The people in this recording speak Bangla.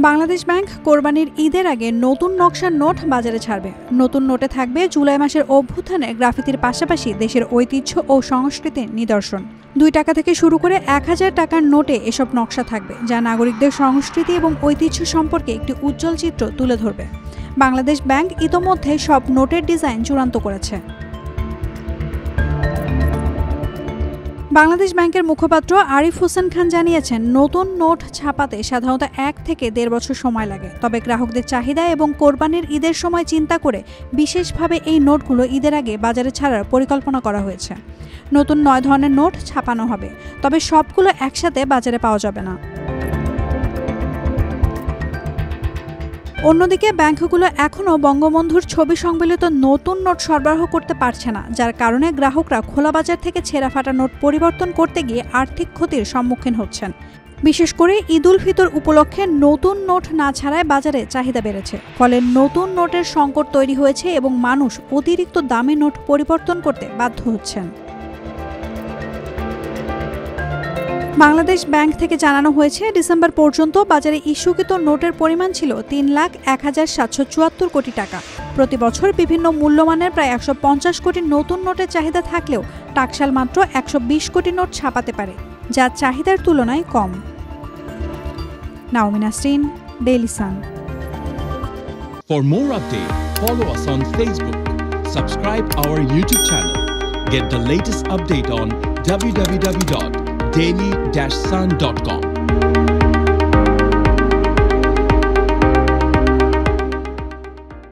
বাংলাদেশ ব্যাংক কোরবানির ঈদের আগে নতুন নকশার নোট বাজারে ছাড়বে। নতুন নোটে থাকবে জুলাই মাসের অভ্যুত্থানের গ্রাফিতির পাশাপাশি দেশের ঐতিহ্য ও সংস্কৃতির নিদর্শন। 2 টাকা থেকে শুরু করে 1000 টাকার নোটে এসব নকশা থাকবে, যা নাগরিকদের সংস্কৃতি এবং ঐতিহ্য সম্পর্কে একটি উজ্জ্বল চিত্র তুলে ধরবে। বাংলাদেশ ব্যাংক ইতোমধ্যে সব নোটের ডিজাইন চূড়ান্ত করেছে। বাংলাদেশ ব্যাংকের মুখপাত্র আরিফ হোসেন খান জানিয়েছেন, নতুন নোট ছাপাতে সাধারণত 1 থেকে 1.5 বছর সময় লাগে। তবে গ্রাহকদের চাহিদা এবং কোরবানির ঈদের সময় চিন্তা করে বিশেষভাবে এই নোটগুলো ঈদের আগে বাজারে ছাড়ার পরিকল্পনা করা হয়েছে। নতুন 9 ধরনের নোট ছাপানো হবে, তবে সবগুলো একসাথে বাজারে পাওয়া যাবে না। অন্যদিকে ব্যাংকগুলো এখনও বঙ্গবন্ধুর ছবি সংবলিত নতুন নোট সরবরাহ করতে পারছে না, যার কারণে গ্রাহকরা খোলা বাজার থেকে ছেঁড়া ফাটা নোট পরিবর্তন করতে গিয়ে আর্থিক ক্ষতির সম্মুখীন হচ্ছেন। বিশেষ করে ঈদ উল ফিতর উপলক্ষে নতুন নোট না ছাড়ায় বাজারে চাহিদা বেড়েছে, ফলে নতুন নোটের সংকট তৈরি হয়েছে এবং মানুষ অতিরিক্ত দামে নোট পরিবর্তন করতে বাধ্য হচ্ছেন। বাংলাদেশ ব্যাংক থেকে জানানো হয়েছে, ডিসেম্বর পর্যন্ত বাজারে ইস্যুকৃত নোটের পরিমাণ ছিল 3,01,774 কোটি টাকা। প্রতি বছর বিভিন্ন মূল্যমানের প্রায় 150 কোটি নতুন নোটের চাহিদা থাকলেও টাকশাল মাত্র 120 কোটি নোট ছাপাতে পারে, যা চাহিদার তুলনায় কম। Naomi Nasrin, Daily Sun. For more updates, follow us on Facebook, subscribe our YouTube channel, get the latest update on www.daily-sun.com.